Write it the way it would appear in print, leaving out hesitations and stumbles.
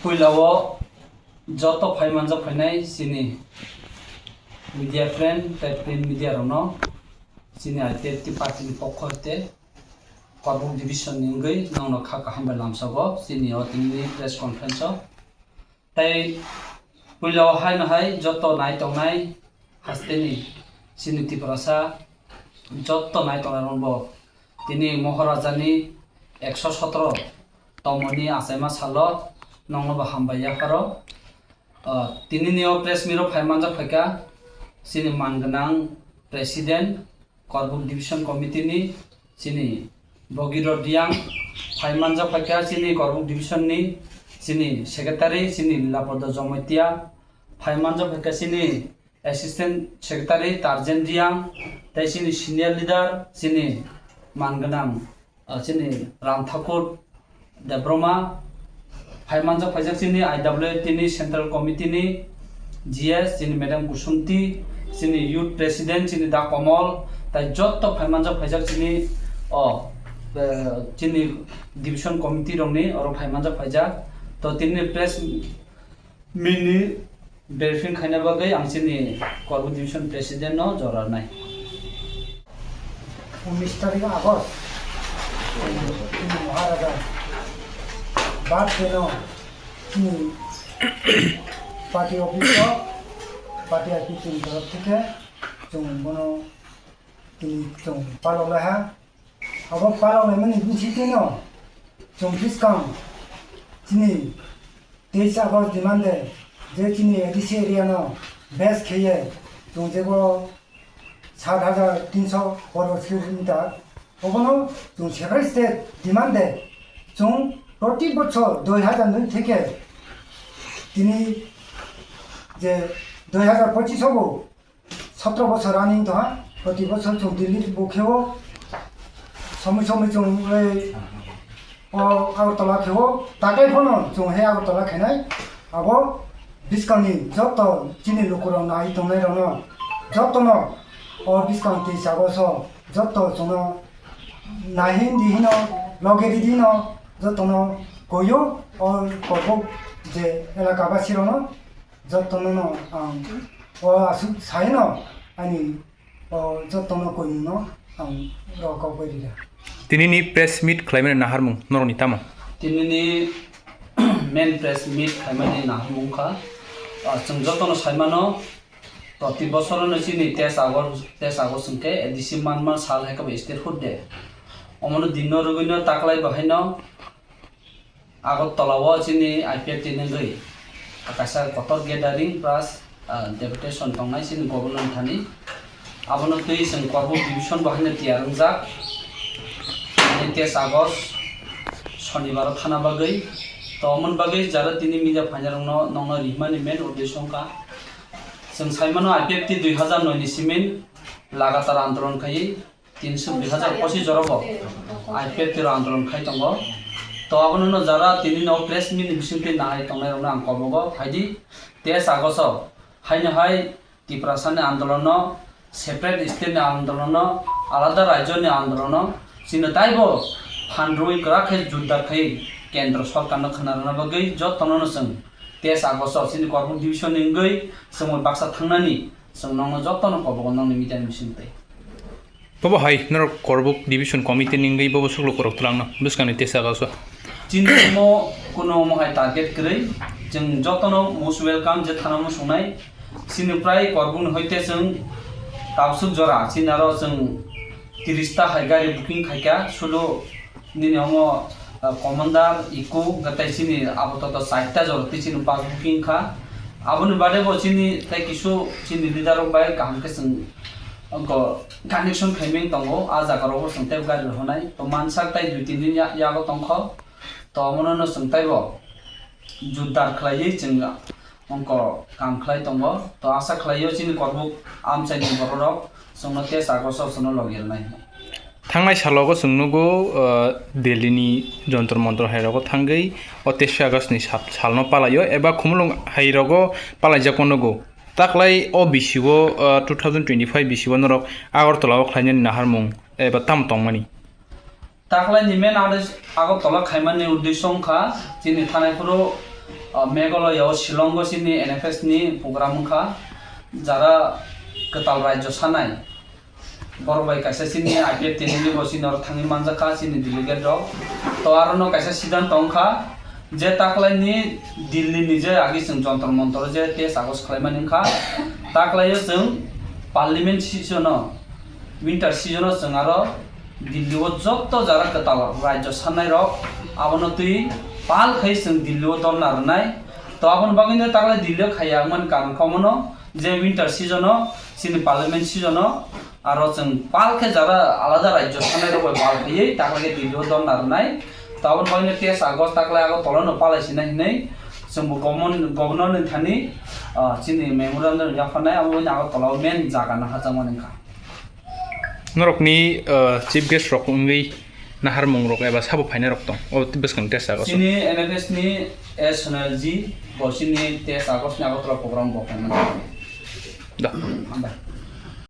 Puilawo joto phaimanjak phainai sini media friend tai print media rono sini IPFT party ni pokho te Karbook division ni ngai nongno khaka hambai lamsago sini otini press conference tai puilawo haina hai joto nai tongnai hasteni sini tiprasa joto nai tongnai ronbo tini Maharaja ni 117 tomoni asaima salo nongno ba hambaya karo tini neo press miro phaimanjak phaika sini manganang president Karbook division committee ni sini Bogiro Diang phaimanjak phaika sini Karbook division ni sini secretary sini Lapoda Jomotia phaimanjak phaika sini assistant secretary Tarjan Diang tai sini senior leader sini manganang sini Ram Thakur Debroma phaimanjak phaijak sini IWT ni central committee ni GS sini Madam Kusunti sini youth president sini Da Komal tai jotto phaimanjak phaijak sini sini division committee rongni oro phaimanjak phaijak to tini press mini briefing khaina bagai ang sini Karbook division president no jorarnai 19 तारिख August মহারাজা বাদ কেন party office party অফিসের তরফ থেকে মনো তিনি পাললে হ্যাঁ আবার পাললে মানে বুঝি কেন ডিসকাউন্ট চিনি 23 আগস্ট ডিমান্ডে যে চিনি এডিসি এরিয়া ন বেস খেয়ে যেগুলো 7,300 বর্গ কিলোমিটার ওখানে সেখানে স্টেট ডিমান্ডে প্রতি বছর 2002 থেকে তিনি যে 2025 হব 17 বছর রানিং তো হ্যাঁ প্রতি বছর দিল্লির বুকেও সময় সময় আগরতলা খেও তাকে ফোন হে আগরতলা খেনাই আবো ডিসকাউন্ট যত চিনি লোকর নাই তোমার যত ডিসকাউন্ট হিসাবস যত নাহিন দিহিন লগেরি দিন যত গয়ো Karbook যে এলাকাবাসীর যত আসু সাইন আনি যত কইন রকরিরা তিনি নি প্রেস মিট খাইমানি নাহারমুং নরনি তামা তিনি ni main press meet খাইমানি নাহারমুং খা जों जतनो साइमानो प्रति बছरनो चिनि 23 আগস্ট संके एडिसि मान साल हेकब स्टेट फुड दे अमनो दिनो रगैनो ताकलाय बहायनो আগরতলাও চিনি IPFT नंगै आकाशा कतर गेदारिं प्लस डेपुटेशन तंनाय चिनि गभर्नमेन्ट थानि आबनो तै जों Karbook डिभिजन बहायनो तियारंजाक 23 আগস্ট शनिबार थाना बागै तो अमन बागै जारा तिनि मिडिया फाइनारनो नंनो रिमानि मेन उद्देश्यका जों साइमानो IPFT 2009 नि सिमिन लगातार आंदोलन खाइ 2025 जरबो IPFT रो आंदोलन खाइ तंगो तो अबनो जारा तिनि नो प्रेस मिन बिसिंति नाय तंनाय रंना आं कबगो फाइदि 23 আগস্ট हायनो हाय तिप्रासानि आंदोलन सेपारेट स्टेटनि आंदोलन आलादा राज्यनि आंदोलन सिनो ताइबो फानरुइ ग्राखे जुद्दा खाइ केन्द्र सरकारनो खोनारना बागै जतनो जों 23 আগস্ট सिनि Karbook डिभिजन इंगै जों बाक्सा थांनानि जों नंनो जतनो कबगो नंनि मिडियानि बिसिंति बबो हाय नर Karbook डिभिजन कमिटि निंगै बबो सुगलो करक तलांना बिस्कानि 23 আগস্ট चिन्मो कुनो महाय टार्गेट करै जों जतनो मोस्ट वेलकाम जे थानामो संनाय सिनिफ्राय Karbook हयते जों तावसुक जरा सिनारो जों 30 ता हाय गारि बुकिं खायका सुलो निनियामो कमान्डार इको गताय सिनि आबोतो 60 ता जरति सिनि पास बुकिं खा आबोनि बादे बो सिनि ताय किसु सिनि लिडार बाय कामके जों अंको कानेक्शन खाइमें तंगो आजा करबो संते गारि होनाय तो मानसाक ताय 2-3 दिन यागो तंखो तो अमनो संतायबो जुद्दार खलायै जों अंको काम खलाय तंगो तो आशा खलायो सिनि Karbook आमसाइनि बररक जोंनो 23 আগস্ট सोनो लगिरनाय थांनाय सालावबो जोंनुगो दिल्लीनि जन्तर मन्त्र हायरागो थांगै 23 আগস্टनि सालनो पालायो एबा खुमलुं हायरागो पालायजाकनगो ताकलाय ओ बिसिगो 2025 बिसिगो नरक আগরতলাও खायनानि नाहारमुं एबा तामतंमानि ताकलाय निमेन आगरतला खायमानि उद्देश्यंखा जिनि थानायफोराव मेघालयाव शिलंग सिनि NFS नि program खा जरा कताल राज्य सानाय बरबाय कायसा सिनि IPF तेनि बसिन और थांनि मानजाखा सिनि delegate रok तो आरो कायसा सिद्धांत अंखा जे ताकलायनि दिल्लीनि जे आगि जों जन्तर मन्तर जे तेज आगस्ट खालायमानि खा ताकलायो जों पार्लियामेन्ट सिजन विन्टार सिजन जों आरो दिल्लीआव जत्त जरा कताल राज्य सानाय रक आबनो तुइ पाल खै जों दिल्लीआव दन नारनाय तो आबन बागिनो ताकलाय दिल्लीआव खायामोन काम खामनो जे विन्टार सिजन सिनि पार्लियामेन्ट सिजन आरो जों पाल खे जरा आलादा राज्य सानाय रक पाल खै ताकलाय दिल्लीआव दन नारनाय तो आबन बागिनो 23 आगस्ट ताकलाय आगो तलनो पालायसिनाय हिनै जों गभर्नर नि थानि सिनि मेमोरेन्डाम याफानाय आबो आगो तलाव मेन जागाना हाजामानखा नरकनि चिफ गेस्ट रक उंगै नाहार मं रक एबा साबो फाइनाय रक दं ओ बेसखां टेस्ट आगस्ट सिनि NFS नि SNLG बसिनि 23 आगस्ट नि आगो तला प्रग्राम बखायमोन दा हामबाय